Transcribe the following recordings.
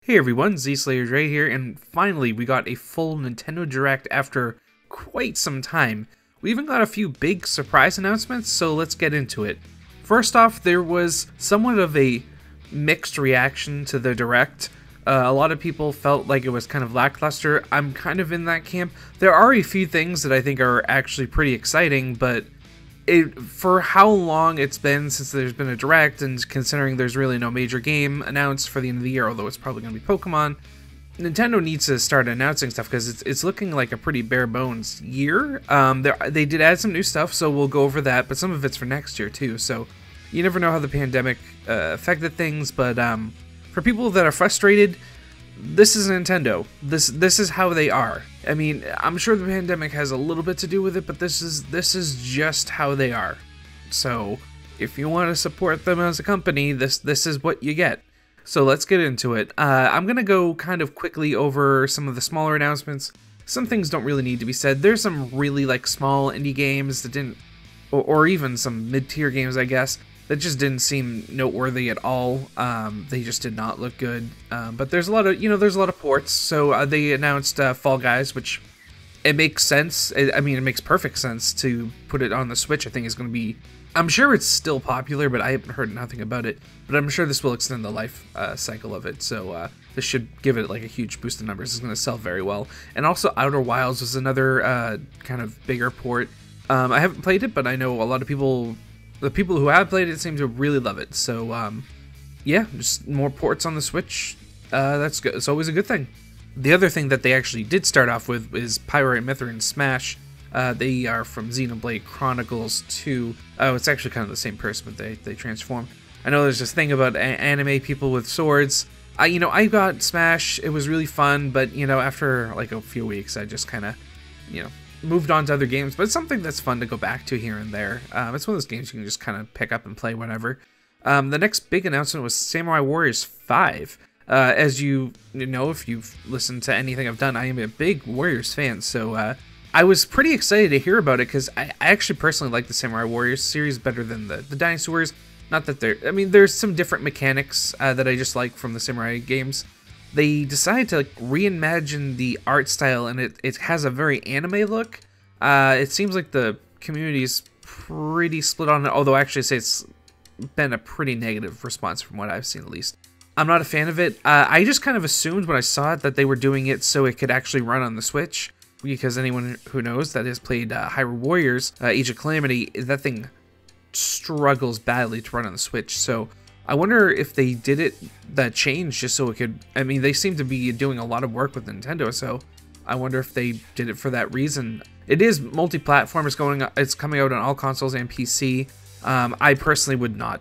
Hey everyone, Z-Slayer Dre here, and finally we got a full Nintendo Direct after quite some time. We even got a few big surprise announcements, so let's get into it. First off, there was somewhat of a mixed reaction to the Direct. A lot of people felt like it was kind of lackluster. I'm kind of in that camp. There are a few things that I think are actually pretty exciting, but for how long it's been since there's been a Direct, and considering there's really no major game announced for the end of the year, although it's probably going to be Pokemon, Nintendo needs to start announcing stuff because it's looking like a pretty bare bones year. They did add some new stuff, so we'll go over that, but some of it's for next year too, so you never know how the pandemic affected things, but for people that are frustrated, this is Nintendo. This is how they are. I mean, I'm sure the pandemic has a little bit to do with it, but this is just how they are. So, if you want to support them as a company, this is what you get. So let's get into it. I'm gonna go kind of quickly over some of the smaller announcements. Some things don't really need to be said. There's some really small indie games that didn't, or even some mid-tier games, I guess, that just didn't seem noteworthy at all. They just did not look good. But there's a lot of ports. So they announced Fall Guys, which it makes sense. I mean, it makes perfect sense to put it on the Switch. I think it's going to be, I'm sure it's still popular, but I haven't heard nothing about it. But I'm sure this will extend the life cycle of it. So this should give it a huge boost in numbers. It's going to sell very well. And also Outer Wilds was another kind of bigger port. I haven't played it, but I know a lot of people. The people who have played it seem to really love it, so yeah, just more ports on the Switch. That's good. It's always a good thing. The other thing that they actually did start off with is Pyrite Mithrin Smash. They are from Xenoblade Chronicles 2. Oh, it's actually kind of the same person, but they transform. I know there's this thing about anime people with swords. I got Smash. It was really fun, but after a few weeks, I just kind of, moved on to other games, but it's something that's fun to go back to here and there. It's one of those games you can just kind of pick up and play whenever. The next big announcement was Samurai Warriors 5. As you know, if you've listened to anything I've done, I am a big Warriors fan, so I was pretty excited to hear about it because I actually personally like the Samurai Warriors series better than the Dynasty Warriors. Not that there's some different mechanics that I just like from the Samurai games. They decided to reimagine the art style, and it has a very anime look. It seems like the community is pretty split on it, although I actually say it's been a pretty negative response from what I've seen, at least. I'm not a fan of it. I just kind of assumed when I saw it that they were doing it so it could actually run on the Switch, because anyone who knows that has played Hyrule Warriors, Age of Calamity, that thing struggles badly to run on the Switch, so I wonder if they did that change just so it could. I mean, they seem to be doing a lot of work with Nintendo, so I wonder if they did it for that reason. It is multi-platform. It's coming out on all consoles and PC. I personally would not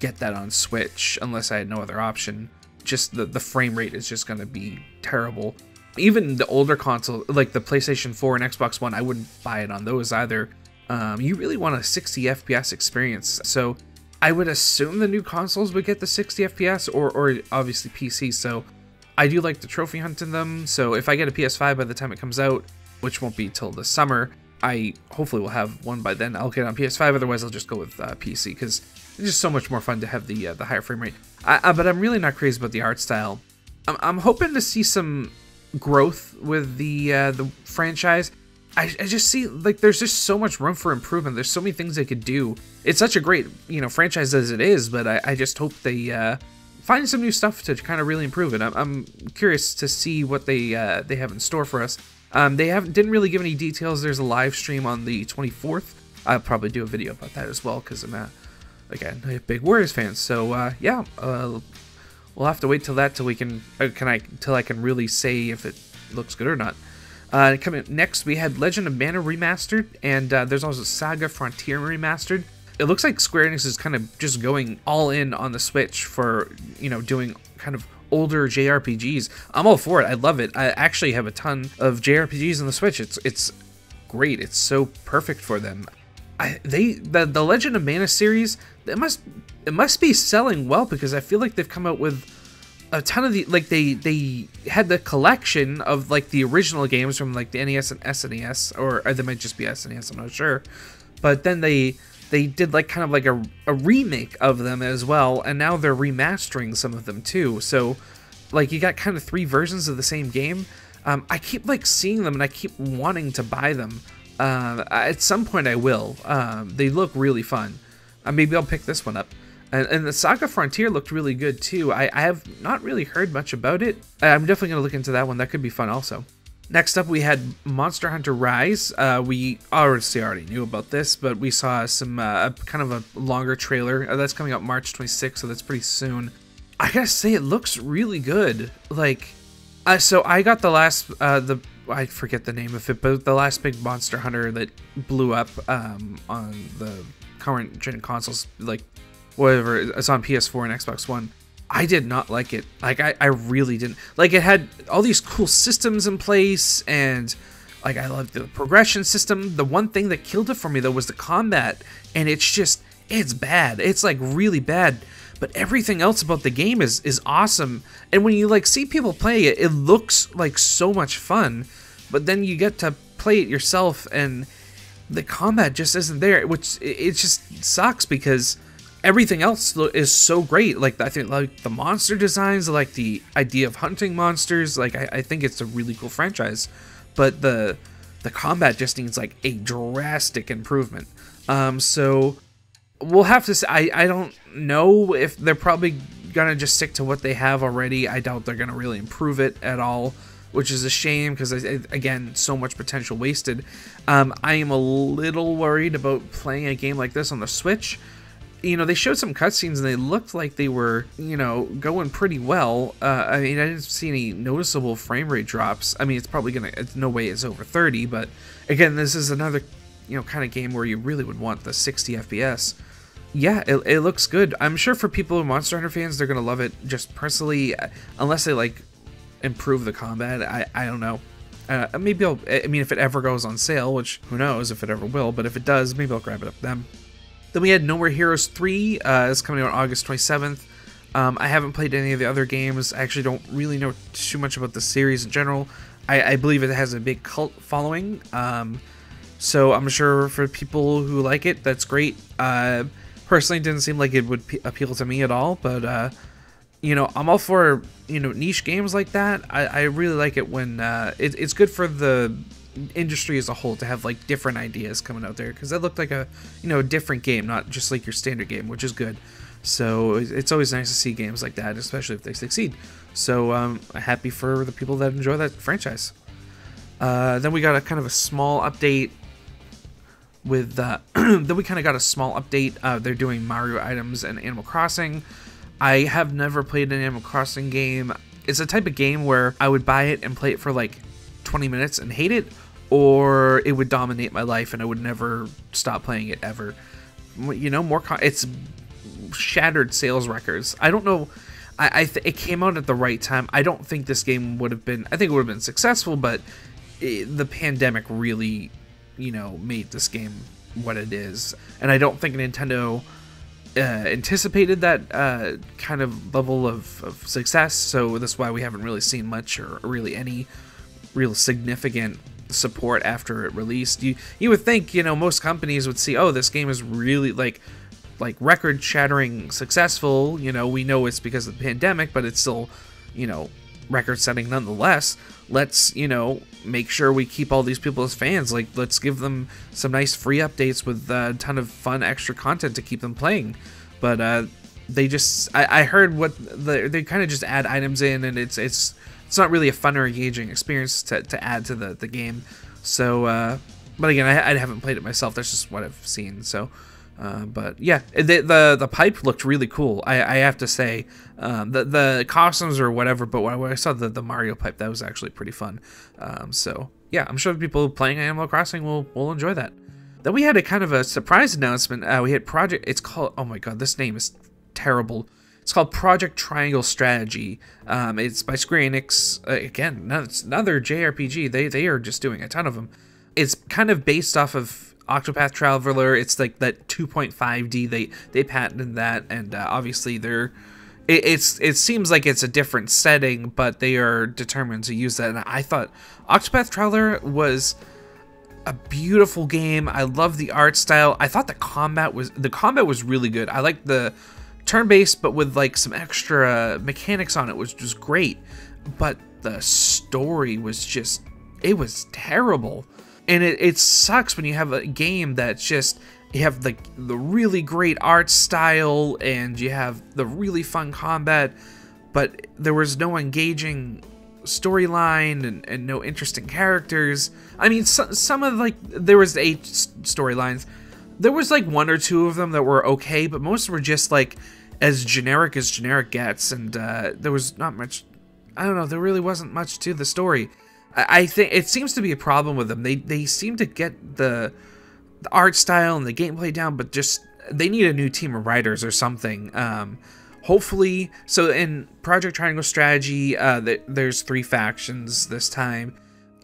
get that on Switch unless I had no other option. Just the frame rate is just going to be terrible. Even the older console, like the PlayStation 4 and Xbox One, I wouldn't buy it on those either. You really want a 60 FPS experience, so I would assume the new consoles would get the 60 FPS, or obviously PC, so I do like the trophy hunt in them, so if I get a PS5 by the time it comes out, which won't be till the summer, I hopefully will have one by then. I'll get on PS5, otherwise I'll just go with PC, because it's just so much more fun to have the higher frame rate. But I'm really not crazy about the art style. I'm hoping to see some growth with the franchise. I just see there's just so much room for improvement. There's so many things they could do. It's such a great franchise as it is, but I just hope they find some new stuff to kind of really improve it. I'm curious to see what they have in store for us. They didn't really give any details. There's a live stream on the 24th. I'll probably do a video about that as well because I'm again a big Warriors fan. So yeah, we'll have to wait till we can till I can really say if it looks good or not. Coming up next, we had Legend of Mana Remastered, and there's also Saga Frontier Remastered. It looks like Square Enix is kind of just going all in on the Switch for, doing kind of older JRPGs. I'm all for it. I love it. I actually have a ton of JRPGs on the Switch. It's great. It's so perfect for them. The Legend of Mana series, it must be selling well because I feel like they've come out with a ton of they had the collection of the original games from the NES and SNES, or they might just be SNES, I'm not sure, but then they did kind of a remake of them as well, and now they're remastering some of them too. So like you got kind of 3 versions of the same game. I keep like seeing them and I keep wanting to buy them. At some point I will. They look really fun. Maybe I'll pick this one up. And the Saga Frontier looked really good too. I have not really heard much about it. I'm definitely going to look into that one. That could be fun also. Next up, we had Monster Hunter Rise. We already knew about this, but we saw some kind of a longer trailer. That's coming out March 26th, so that's pretty soon. I gotta say, it looks really good. Like, so I got the last, I forget the name of it, but the last big Monster Hunter that blew up on the current gen consoles, like whatever, it's on PS4 and Xbox One. I did not like it. Like, I really didn't. Like, it had all these cool systems in place, and, like, I loved the progression system. The one thing that killed it for me, though, was the combat, and it's bad. It's, like, really bad. But everything else about the game is awesome. And when you, like, see people play it, it looks like so much fun. But then you get to play it yourself, and the combat just isn't there, which, it just sucks because everything else is so great. Like, I think, like, the monster designs, like the idea of hunting monsters, like, I think it's a really cool franchise, but the combat just needs, like, a drastic improvement. So we'll have to say, I don't know if they're probably gonna just stick to what they have already. I doubt they're gonna really improve it at all, which is a shame because, again, so much potential wasted. I am a little worried about playing a game like this on the Switch. You know, they showed some cutscenes and they looked like they were, you know, going pretty well. I mean, I didn't see any noticeable frame rate drops. I mean, it's probably it's no way it's over 30, but again, this is another, you know, kind of game where you really would want the 60 FPS. Yeah, it looks good. I'm sure for people who are Monster Hunter fans, they're gonna love it. Just personally, unless they like improve the combat, I don't know. Maybe I mean, if it ever goes on sale, which who knows if it ever will, but if it does, maybe I'll grab it up then. Then we had No More Heroes 3, is coming out August 27th. I haven't played any of the other games. I actually don't really know too much about the series in general. I believe it has a big cult following, so I'm sure for people who like it, that's great. Personally, it didn't seem like it would appeal to me at all, but, you know, I'm all for, you know, niche games like that. I really like it when it's good for the industry as a whole to have like different ideas coming out there, because that looked like a, you know, different game, not just like your standard game, which is good. So it's always nice to see games like that, especially if they succeed. So happy for the people that enjoy that franchise. Then we got a kind of a small update with they're doing Mario items and Animal Crossing. I have never played an Animal Crossing game. It's a type of game where I would buy it and play it for like 20 minutes and hate it, or it would dominate my life and I would never stop playing it ever. You know, it's shattered sales records. I don't know. It came out at the right time. I don't think this game would have been. I think it would have been successful, but the pandemic really, you know, made this game what it is, and I don't think Nintendo anticipated that kind of level of success. So that's why we haven't really seen much or really any real significant support after it released. You would think, you know, most companies would see, oh, this game is really like record-shattering successful. You know, we know it's because of the pandemic, but it's still, you know, record-setting nonetheless. Let's, you know, make sure we keep all these people as fans. Like, let's give them some nice free updates with a ton of fun extra content to keep them playing. But they just, I heard they kind of just add items in, and it's not really a fun or engaging experience to add to the game. So, but again, I haven't played it myself. That's just what I've seen. So, but yeah, the pipe looked really cool. I have to say, the costumes or whatever, but when I saw the Mario pipe, that was actually pretty fun. So yeah, I'm sure people playing Animal Crossing will enjoy that. Then we had a kind of a surprise announcement. We had it's called, oh my god, this name is terrible. It's called Project Triangle Strategy. It's by Square Enix. Again, it's another JRPG. They are just doing a ton of them. It's kind of based off of Octopath Traveler. It's like that 2.5D. They patented that, and obviously it seems like it's a different setting, but they are determined to use that. And I thought Octopath Traveler was a beautiful game. I love the art style. I thought the combat was really good. I like the turn-based, but with like some extra mechanics on it, was just great. But the story was just, it was terrible. And it sucks when you have a game that's just, you have the really great art style and you have the really fun combat, but there was no engaging storyline and no interesting characters. I mean, some of, like, there was 8 storylines. There was like 1 or 2 of them that were okay, but most were just like as generic gets, and there was not much. I don't know, there really wasn't much to the story. I think it seems to be a problem with them. They seem to get the art style and the gameplay down, but just they need a new team of writers or something. Hopefully, so in Project Triangle Strategy, there's 3 factions this time.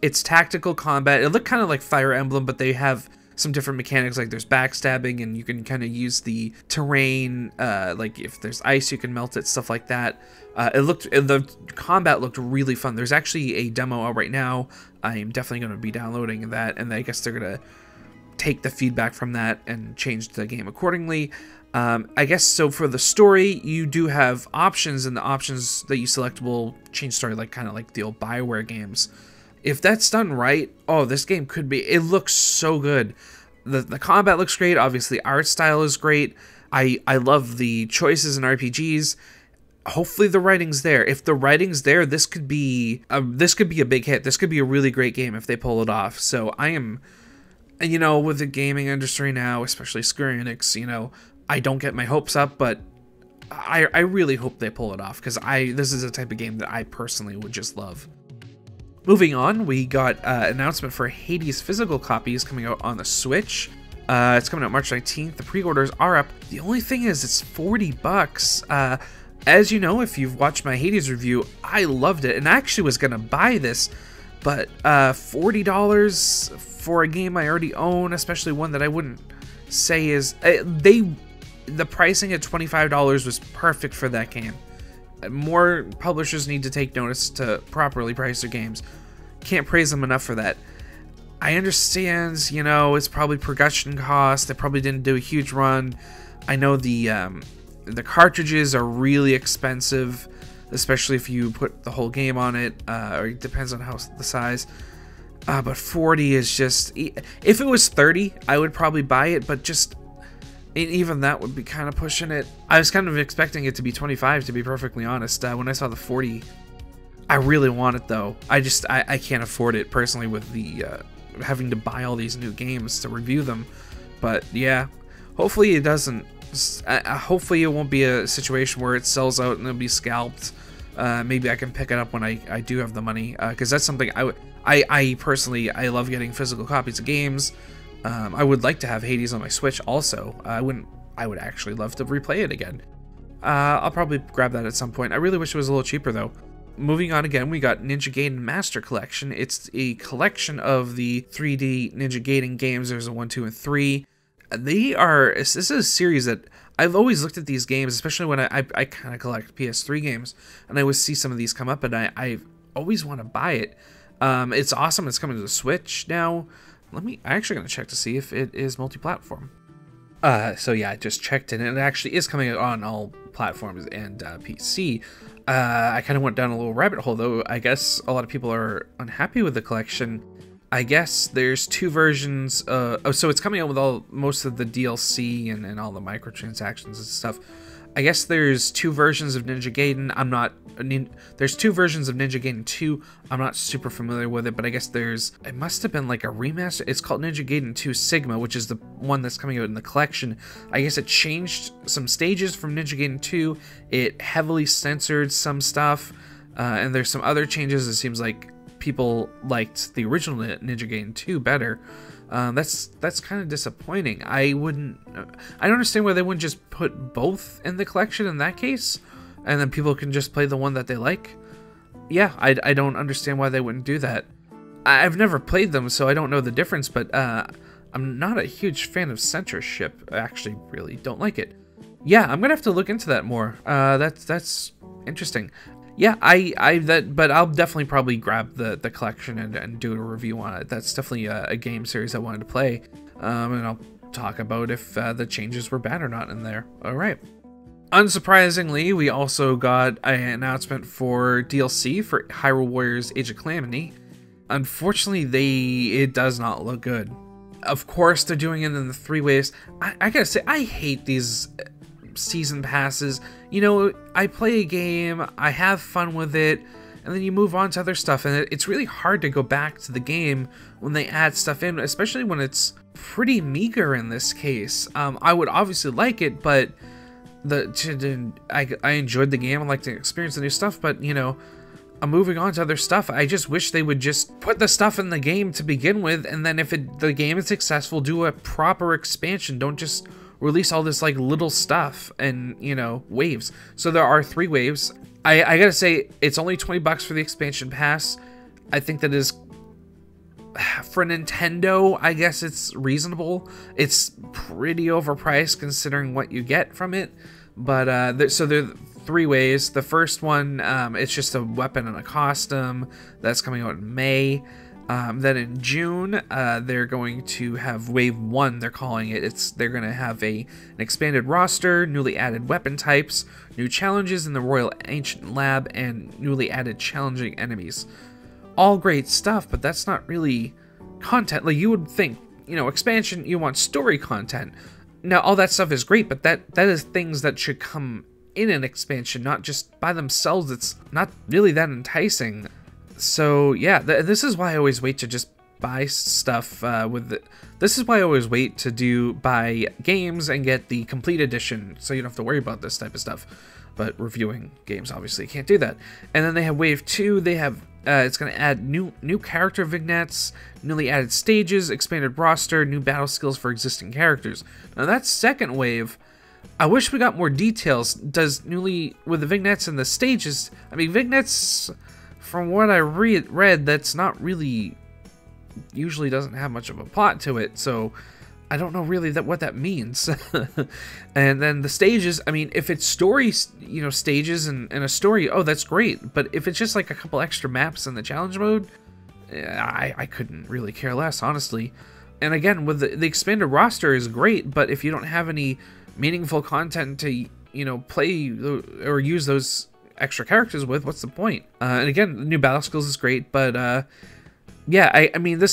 It's tactical combat. It looked kind of like Fire Emblem, but they have some different mechanics, like there's backstabbing and you can kind of use the terrain, like if there's ice you can melt it, stuff like that. The combat looked really fun. There's actually a demo out right now. I am definitely going to be downloading that, and I guess they're going to take the feedback from that and change the game accordingly. I guess so. For the story, you do have options, and the options that you select will change story, like kind of like the old BioWare games. If that's done right, oh, this game could be, it looks so good. The combat looks great. Obviously, art style is great. I love the choices in RPGs. Hopefully the writing's there. If the writing's there, this could be a big hit. This could be a really great game if they pull it off. So I am, you know, with the gaming industry now, especially Square Enix, you know, I don't get my hopes up, but I really hope they pull it off, because this is a type of game that I personally would just love. Moving on, we got an announcement for Hades physical copies coming out on the Switch. It's coming out March 19th. The pre-orders are up. The only thing is it's $40. As you know, if you've watched my Hades review, I loved it, and I actually was going to buy this, but $40 for a game I already own, especially one that I wouldn't say is... the pricing at $25 was perfect for that game. More publishers need to take notice to properly price their games. Can't praise them enough for that. I understand, you know, it's probably production cost. They probably didn't do a huge run. I know the cartridges are really expensive, especially if you put the whole game on it, or it depends on the size. But 40 is just... If it was 30, I would probably buy it, but just... even that would be kind of pushing it. I was kind of expecting it to be 25, to be perfectly honest. When I saw the 40, I really want it though. I can't afford it personally with the having to buy all these new games to review them. But yeah, hopefully it doesn't. Hopefully it won't be a situation where it sells out and it'll be scalped. Maybe I can pick it up when I do have the money, because that's something I personally, I love getting physical copies of games. I would like to have Hades on my Switch also. I would actually love to replay it again. I'll probably grab that at some point. I really wish it was a little cheaper though. Moving on again, we got Ninja Gaiden Master Collection. It's a collection of the 3D Ninja Gaiden games. There's a 1, 2, and 3. This is a series that I've always looked at these games, especially when I kind of collect PS3 games, and I always see some of these come up, and I always want to buy it. It's awesome. It's coming to the Switch now. I'm actually going to check to see if it is multi-platform. So yeah, I just checked and it actually is coming out on all platforms and PC. I kind of went down a little rabbit hole though. I guess a lot of people are unhappy with the collection. I guess there's 2 versions. So it's coming out with most of the DLC and all the microtransactions and stuff. I guess there's 2 versions of Ninja Gaiden. There's 2 versions of Ninja Gaiden 2. I'm not super familiar with it, but I guess it must have been like a remaster. It's called Ninja Gaiden 2 Sigma, which is the one that's coming out in the collection. I guess it changed some stages from Ninja Gaiden 2. It heavily censored some stuff, and there's some other changes. It seems like people liked the original Ninja Gaiden 2 better. That's kind of disappointing. I don't understand why they wouldn't just put both in the collection in that case, and then people can just play the one that they like. Yeah, I don't understand why they wouldn't do that. I've never played them, so I don't know the difference, but I'm not a huge fan of censorship. I actually really don't like it. Yeah, I'm gonna have to look into that more. That's interesting. Yeah, but I'll definitely probably grab the collection and do a review on it. That's definitely a game series I wanted to play, and I'll talk about if the changes were bad or not in there. All right. Unsurprisingly, we also got an announcement for DLC for Hyrule Warriors Age of Calamity. Unfortunately, it does not look good. Of course, they're doing it in the 3 waves. I gotta say, I hate these season passes. You know, I play a game, I have fun with it, and then you move on to other stuff, and it's really hard to go back to the game when they add stuff in, especially when it's pretty meager in this case. I would obviously like it, but I enjoyed the game. I like to experience the new stuff, but you know, I'm moving on to other stuff. I just wish they would just put the stuff in the game to begin with, and then if the game is successful, do a proper expansion. Don't just release all this like little stuff and, you know, waves. So there are 3 waves. I gotta say, it's only $20 for the expansion pass. I think that is, for Nintendo, I guess it's reasonable. It's pretty overpriced considering what you get from it. But so there are 3 ways. The first one, it's just a weapon and a costume that's coming out in May. Then in June, they're going to have Wave 1, they're calling it. They're going to have an expanded roster, newly added weapon types, new challenges in the Royal Ancient Lab, and newly added challenging enemies. All great stuff, but that's not really content. Like, you would think, you know, expansion, you want story content. Now, all that stuff is great, but that is things that should come in an expansion, not just by themselves. It's not really that enticing. So yeah, this is why I always wait to just buy stuff this is why I always wait to buy games and get the complete edition, so you don't have to worry about this type of stuff. But reviewing games, obviously, you can't do that. And then they have Wave 2. They have it's going to add new character vignettes, newly added stages, expanded roster, new battle skills for existing characters. Now that's second wave. I wish we got more details. Does newly with the vignettes and the stages? I mean, vignettes, from what I read, that's not really, usually doesn't have much of a plot to it, so I don't know really what that means. And then the stages, I mean, if it's story, you know, stages and a story, oh, that's great. But if it's just like a couple extra maps in the challenge mode, I couldn't really care less, honestly. And again, with the expanded roster is great, but if you don't have any meaningful content to, you know, play or use those extra characters with, what's the point? And again, new battle skills is great, but yeah, I mean,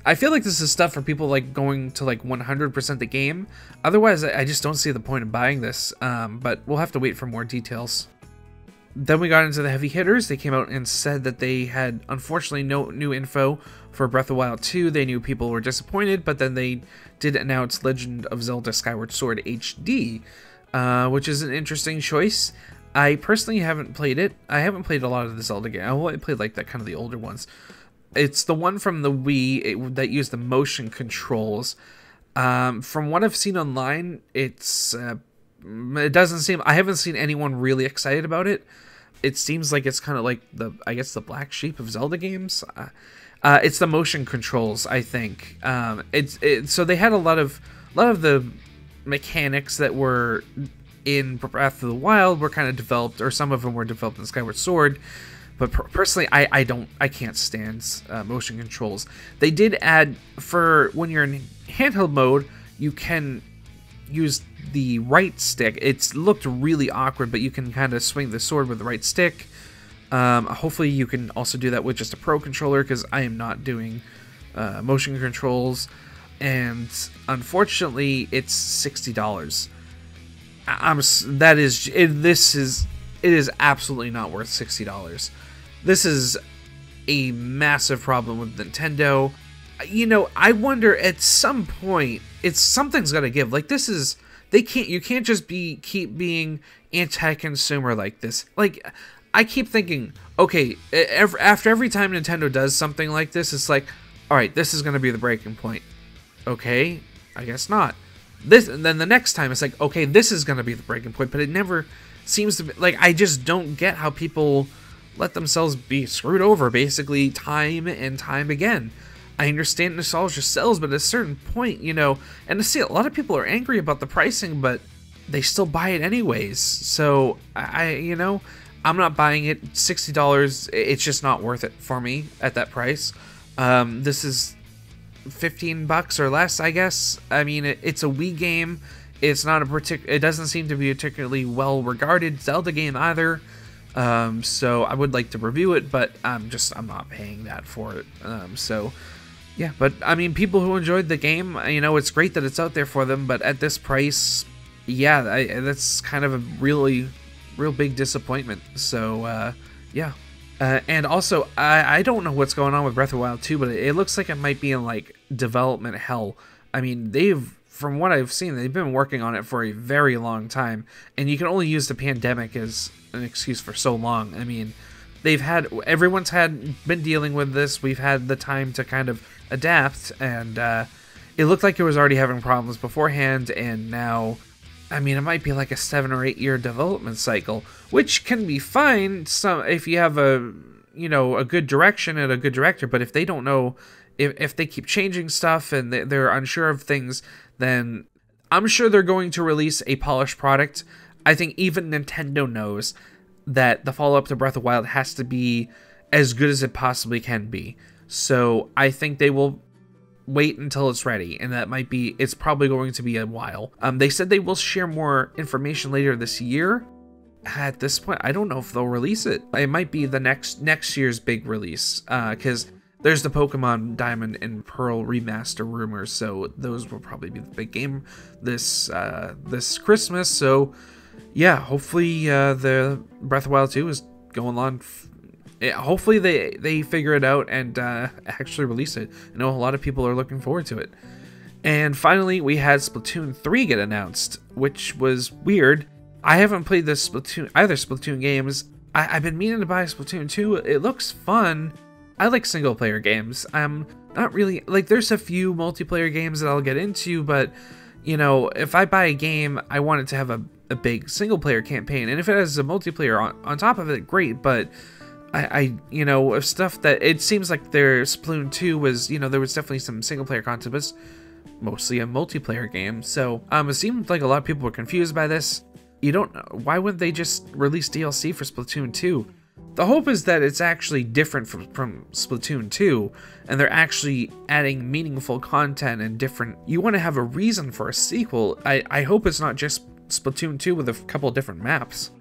I feel like this is stuff for people like going to like 100% the game. Otherwise, I just don't see the point of buying this, but we'll have to wait for more details. Then we got into the heavy hitters. They came out and said that they had, unfortunately, no new info for Breath of the Wild 2. They knew people were disappointed, but then they did announce Legend of Zelda Skyward Sword HD, which is an interesting choice. I personally haven't played it. I haven't played a lot of the Zelda games. I only played like that kind of the older ones. It's the one from the Wii that used the motion controls. From what I've seen online, it doesn't seem, I haven't seen anyone really excited about it. It seems like it's kind of like I guess the black sheep of Zelda games. It's the motion controls, I think. So they had a lot of the mechanics that were in Breath of the Wild were kind of developed, or some of them were developed in Skyward Sword. But personally, I can't stand motion controls. They did add, for when you're in handheld mode, you can use the right stick. It's looked really awkward, but you can kind of swing the sword with the right stick. Hopefully you can also do that with just a Pro controller, because I am not doing motion controls. And unfortunately, it's $60. It is absolutely not worth $60. This is a massive problem with Nintendo. You know, I wonder at some point something's got to give. Like, this is, you can't just keep being anti-consumer like this. Like, I keep thinking, okay, after every time Nintendo does something like this, it's like, all right, this is going to be the breaking point. Okay, I guess not. And then the next time it's like, okay, this is going to be the breaking point, but it never seems to be, like, I just don't get how people let themselves be screwed over, basically, time and time again. I understand nostalgia sells, but at a certain point, you know, and to see a lot of people are angry about the pricing, but they still buy it anyways. So, you know, I'm not buying it. $60, it's just not worth it for me at that price. This is $15 or less, I guess. I mean, it's a Wii game. It's not it doesn't seem to be a particularly well regarded Zelda game either. So I would like to review it, but I'm not paying that for it. So yeah, but I mean, people who enjoyed the game, you know, it's great that it's out there for them, but at this price, yeah, that's kind of a real big disappointment. So yeah. And also, I don't know what's going on with Breath of the Wild 2, but it looks like it might be in like development hell. I mean, from what I've seen, they've been working on it for a very long time, and you can only use the pandemic as an excuse for so long. I mean, everyone's been dealing with this. We've had the time to kind of adapt, and it looked like it was already having problems beforehand, and now, I mean, it might be like a 7 or 8 year development cycle, which can be fine if you have a good direction and a good director. But if they don't know, if they keep changing stuff and they're unsure of things, then I'm sure they're going to release a polished product. I think even Nintendo knows that the follow-up to Breath of the Wild has to be as good as it possibly can be. So I think they will wait until it's ready, and it's probably going to be a while. They said they will share more information later this year. At this point, I don't know if they'll release it. It might be the next year's big release, because there's the Pokemon Diamond and Pearl remaster rumors, so those will probably be the big game this Christmas. So yeah, hopefully the Breath of the Wild 2 is going on. Hopefully they figure it out and actually release it. I know a lot of people are looking forward to it. And finally, we had Splatoon 3 get announced, which was weird. I haven't played either Splatoon games. I've been meaning to buy Splatoon 2. It looks fun. I like single player games. I'm not really like, there's a few multiplayer games that I'll get into, but you know, if I buy a game, I want it to have a big single player campaign, and if it has a multiplayer on top of it, great. But if stuff that it seems like their Splatoon 2 was, there was definitely some single player content, but it's mostly a multiplayer game. So it seemed like a lot of people were confused by this. You don't know, why wouldn't they just release DLC for Splatoon 2? The hope is that it's actually different from Splatoon 2, and they're actually adding meaningful content and different. You want to have a reason for a sequel. I hope it's not just Splatoon 2 with a couple of different maps.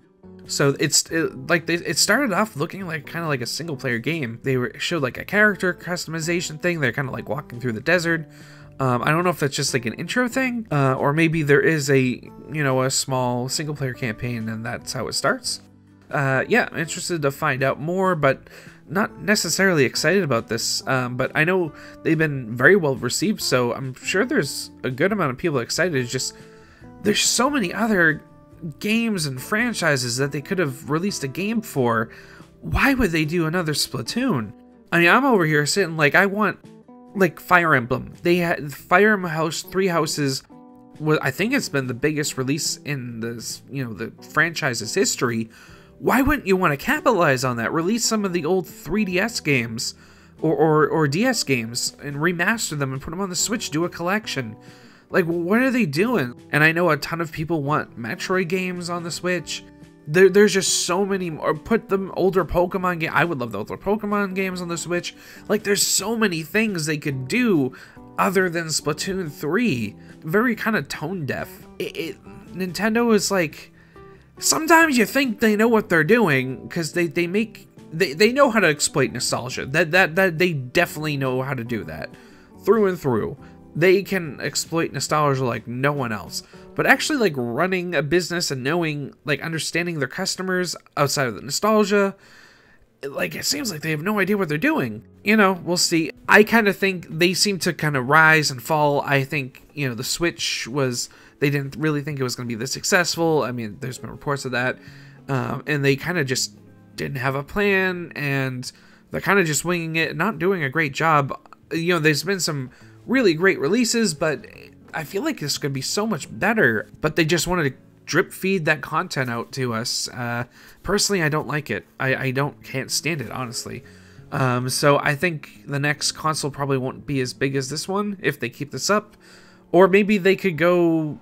So it started off looking like kind of like a single player game. They showed like a character customization thing. They're kind of like walking through the desert. I don't know if that's just like an intro thing, or maybe there is a small single player campaign and that's how it starts. Yeah, I'm interested to find out more, but not necessarily excited about this. But I know they've been very well received, so I'm sure there's a good amount of people excited. It's just there's so many other games and franchises that they could have released a game for. Why would they do another Splatoon? I mean, I'm over here sitting like, I want like Fire Emblem. They had Fire Emblem Three Houses. I think it's been the biggest release in this, the franchise's history. Why wouldn't you want to capitalize on that? Release some of the old 3DS games or DS games and remaster them and put them on the Switch. Do a collection. Like, what are they doing? And I know a ton of people want Metroid games on the Switch. There's just so many more. Put them older Pokemon games. I would love the older Pokemon games on the Switch. Like, there's so many things they could do other than Splatoon 3. Very kind of tone deaf. Nintendo is like, sometimes you think they know what they're doing because they know how to exploit nostalgia. That they definitely know how to do that through and through. They can exploit nostalgia like no one else. But actually, like, running a business and knowing, like, understanding their customers outside of the nostalgia, like, it seems like they have no idea what they're doing. We'll see. I kind of think they seem to kind of rise and fall. I think, the Switch they didn't really think it was going to be this successful. I mean, there's been reports of that. And they kind of just didn't have a plan, and they're kind of just winging it, not doing a great job. There's been some really great releases, but I feel like this could be so much better. But they just wanted to drip feed that content out to us. Personally, I don't like it. I can't stand it, honestly. So I think the next console probably won't be as big as this one if they keep this up. Or maybe they could go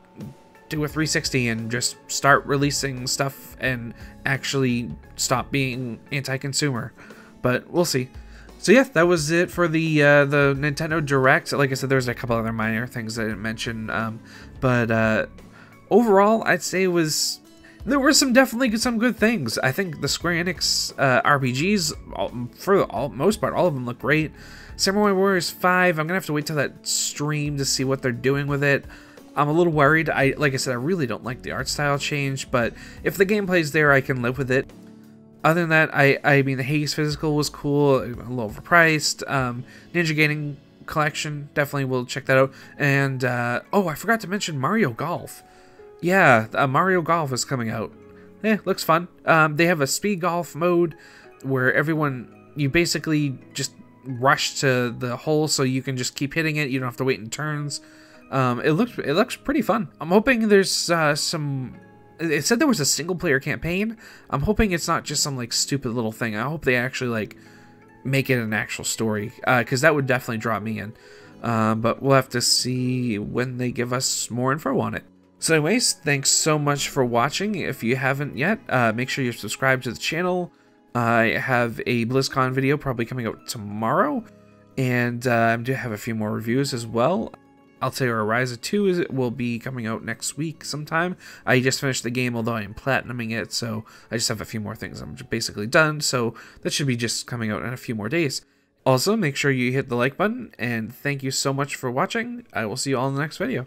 do a 360 and just start releasing stuff and actually stop being anti-consumer. But we'll see. So yeah, that was it for the Nintendo Direct. Like I said, there's a couple other minor things I didn't mention, but overall, I'd say there were definitely some good things. I think the Square Enix RPGs, for the most part, all of them look great. Samurai Warriors 5, I'm gonna have to wait till that stream to see what they're doing with it. I'm a little worried. Like I said, I really don't like the art style change, but if the gameplay's there, I can live with it. Other than that, I mean, the Hades physical was cool, a little overpriced. Ninja Gaming Collection, definitely will check that out. And, oh, I forgot to mention Mario Golf. Yeah, Mario Golf is coming out. Looks fun. They have a speed golf mode where you basically just rush to the hole so you can just keep hitting it. You don't have to wait in turns. It looks pretty fun. I'm hoping there's it said there was a single player campaign. I'm hoping it's not just some like stupid little thing. I hope they actually like make it an actual story, because that would definitely draw me in. But we'll have to see when they give us more info on it. So anyways, thanks so much for watching. If you haven't yet, make sure you're subscribed to the channel. I have a BlizzCon video probably coming out tomorrow, and I do have a few more reviews as well. Altair Ryza 2 will be coming out next week sometime. I just finished the game, although I am platinuming it, so I just have a few more things. I'm basically done, so that should be just coming out in a few more days. Also, make sure you hit the like button, and thank you so much for watching. I will see you all in the next video.